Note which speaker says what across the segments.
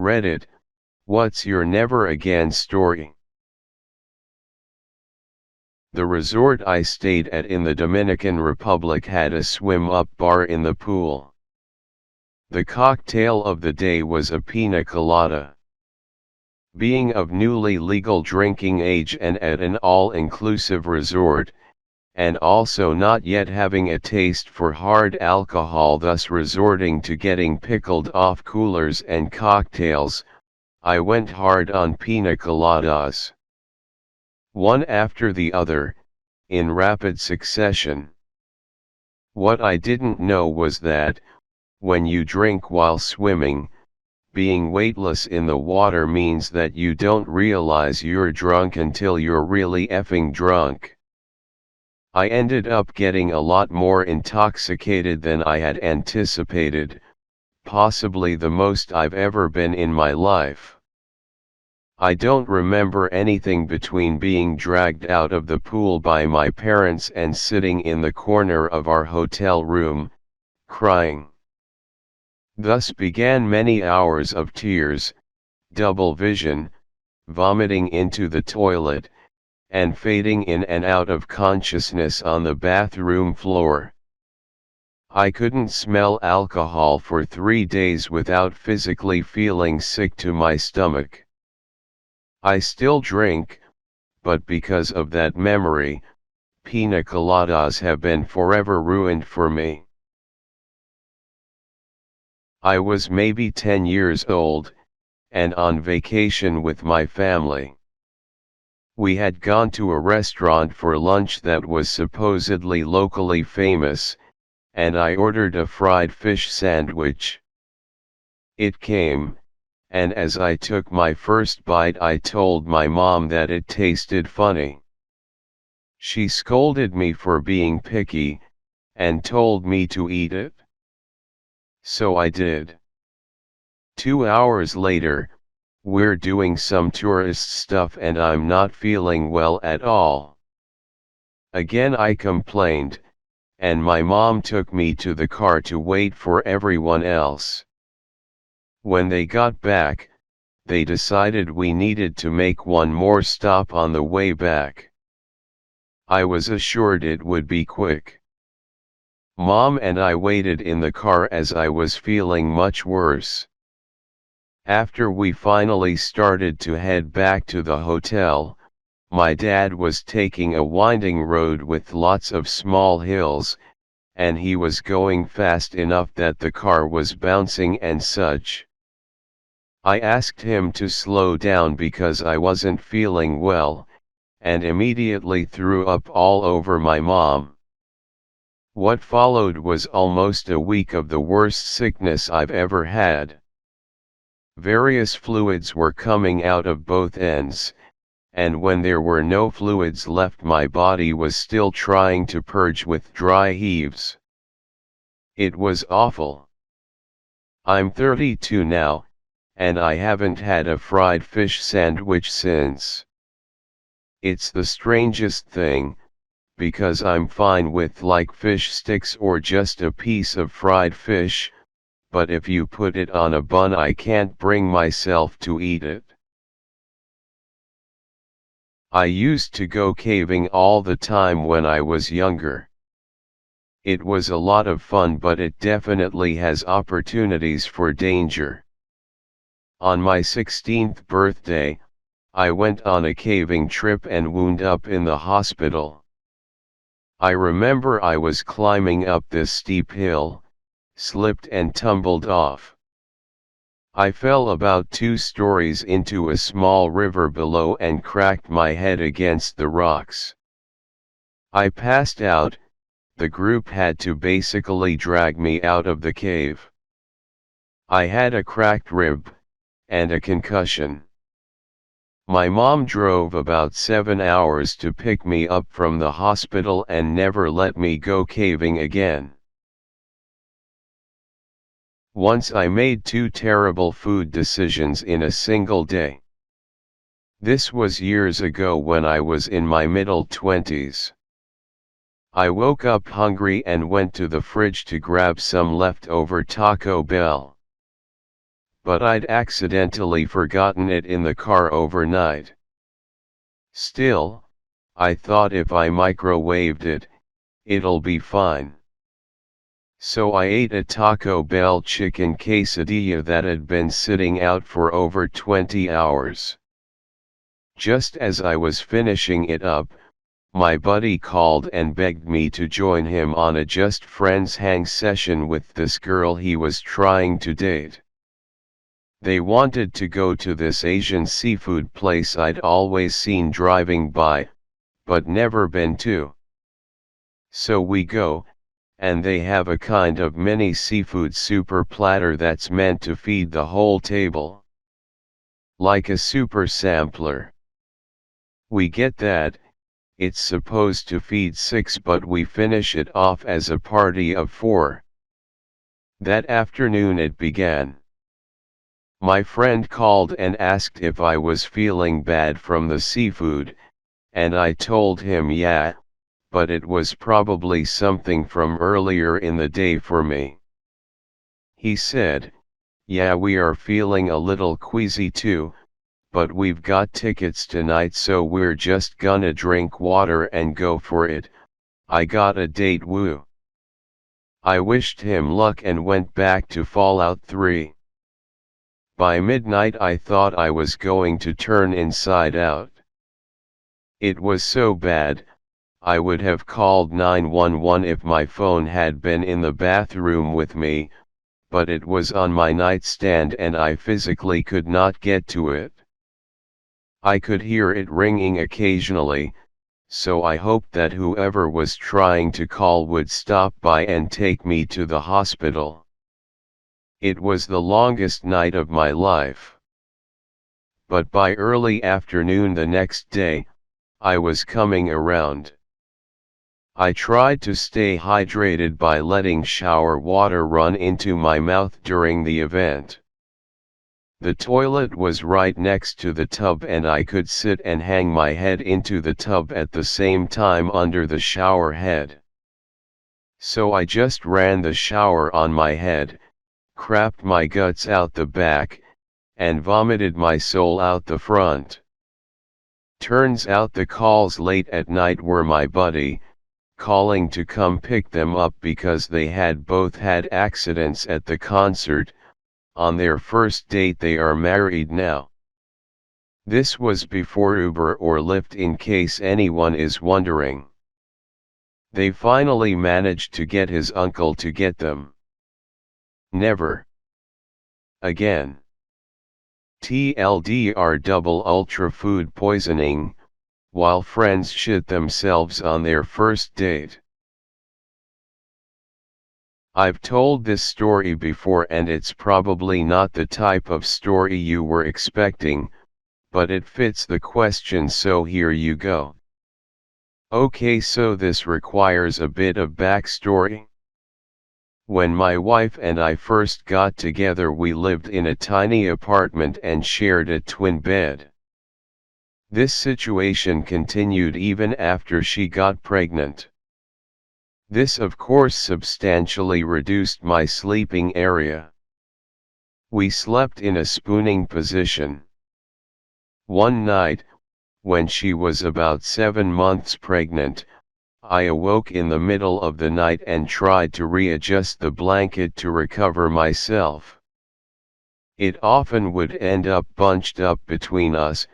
Speaker 1: Reddit, what's your never again story? The resort I stayed at in the Dominican Republic had a swim-up bar in the pool. The cocktail of the day was a pina colada. Being of newly legal drinking age and at an all-inclusive resort, and also not yet having a taste for hard alcohol, thus resorting to getting pickled off coolers and cocktails, I went hard on pina coladas. One after the other, in rapid succession. What I didn't know was that, when you drink while swimming, being weightless in the water means that you don't realize you're drunk until you're really effing drunk. I ended up getting a lot more intoxicated than I had anticipated, possibly the most I've ever been in my life. I don't remember anything between being dragged out of the pool by my parents and sitting in the corner of our hotel room, crying. Thus began many hours of tears, double vision, vomiting into the toilet, and fading in and out of consciousness on the bathroom floor. I couldn't smell alcohol for 3 days without physically feeling sick to my stomach. I still drink, but because of that memory, pina coladas have been forever ruined for me. I was maybe 10 years old, and on vacation with my family. We had gone to a restaurant for lunch that was supposedly locally famous, and I ordered a fried fish sandwich. It came, and as I took my first bite I told my mom that it tasted funny. She scolded me for being picky, and told me to eat it. So I did. 2 hours later, we're doing some tourist stuff and I'm not feeling well at all. Again I complained, and my mom took me to the car to wait for everyone else. When they got back, they decided we needed to make one more stop on the way back. I was assured it would be quick. Mom and I waited in the car as I was feeling much worse. After we finally started to head back to the hotel, my dad was taking a winding road with lots of small hills, and he was going fast enough that the car was bouncing and such. I asked him to slow down because I wasn't feeling well, and immediately threw up all over my mom. What followed was almost a week of the worst sickness I've ever had. Various fluids were coming out of both ends, and when there were no fluids left my body was still trying to purge with dry heaves. It was awful. I'm 32 now, and I haven't had a fried fish sandwich since. It's the strangest thing, because I'm fine with like fish sticks or just a piece of fried fish, but if you put it on a bun I can't bring myself to eat it. I used to go caving all the time when I was younger. It was a lot of fun, but it definitely has opportunities for danger. On my 16th birthday, I went on a caving trip and wound up in the hospital. I remember I was climbing up this steep hill, slipped and tumbled off. I fell about 2 stories into a small river below and cracked my head against the rocks. I passed out. The group had to basically drag me out of the cave. I had a cracked rib, and a concussion. My mom drove about 7 hours to pick me up from the hospital and never let me go caving again. Once I made 2 terrible food decisions in a single day. This was years ago when I was in my middle 20s. I woke up hungry and went to the fridge to grab some leftover Taco Bell. but I'd accidentally forgotten it in the car overnight. Still, I thought if I microwaved it, it'll be fine. So I ate a Taco Bell chicken quesadilla that had been sitting out for over 20 hours. Just as I was finishing it up, my buddy called and begged me to join him on a just friends hang session with this girl he was trying to date. They wanted to go to this Asian seafood place I'd always seen driving by, but never been to. So we go, and they have a kind of mini seafood super platter that's meant to feed the whole table. Like a super sampler. We get that, it's supposed to feed 6, but we finish it off as a party of 4. That afternoon it began. My friend called and asked if I was feeling bad from the seafood, and I told him yeah, but it was probably something from earlier in the day for me. He said, yeah, we are feeling a little queasy too, but we've got tickets tonight, so we're just gonna drink water and go for it. I got a date, woo. I wished him luck and went back to Fallout 3. By midnight I thought I was going to turn inside out. It was so bad, I would have called 911 if my phone had been in the bathroom with me, but it was on my nightstand and I physically could not get to it. I could hear it ringing occasionally, so I hoped that whoever was trying to call would stop by and take me to the hospital. It was the longest night of my life. But by early afternoon the next day, I was coming around. I tried to stay hydrated by letting shower water run into my mouth during the event. The toilet was right next to the tub and I could sit and hang my head into the tub at the same time under the shower head. So I just ran the shower on my head, crapped my guts out the back, and vomited my soul out the front. Turns out the calls late at night were my buddy, calling to come pick them up because they had both had accidents at the concert. On their first date they are married now. This was before Uber or Lyft, in case anyone is wondering. They finally managed to get his uncle to get them. Never again. TLDR double ultra food poisoning, while friends shit themselves on their first date. I've told this story before and it's probably not the type of story you were expecting, but it fits the question, so here you go. Okay, so this requires a bit of backstory. When my wife and I first got together, we lived in a tiny apartment and shared a twin bed. This situation continued even after she got pregnant. This of course substantially reduced my sleeping area. We slept in a spooning position. One night, when she was about 7 months pregnant, I awoke in the middle of the night and tried to readjust the blanket to recover myself. It often would end up bunched up between us,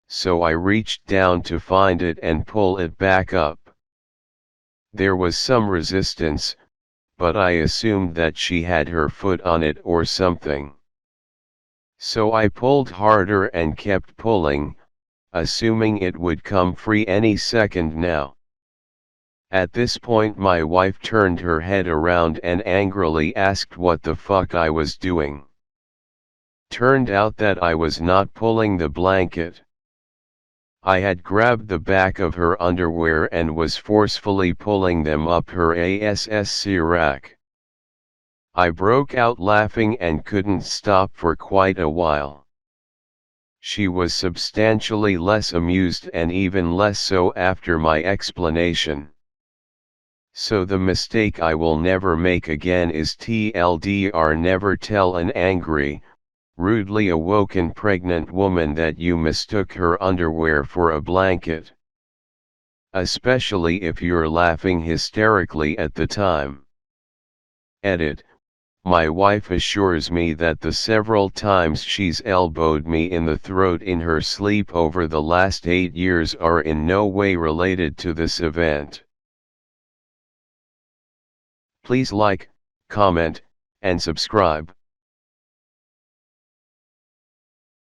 Speaker 1: so I reached down to find it and pull it back up. There was some resistance, but I assumed that she had her foot on it or something. So I pulled harder and kept pulling, assuming it would come free any second now. At this point my wife turned her head around and angrily asked what the fuck I was doing. Turned out that I was not pulling the blanket. I had grabbed the back of her underwear and was forcefully pulling them up her ASSC rack. I broke out laughing and couldn't stop for quite a while. She was substantially less amused and even less so after my explanation. So the mistake I will never make again is TLDR: never tell an angry, rudely awoken pregnant woman that you mistook her underwear for a blanket. Especially if you're laughing hysterically at the time. Edit. My wife assures me that the several times she's elbowed me in the throat in her sleep over the last 8 years are in no way related to this event. Please like, comment, and subscribe.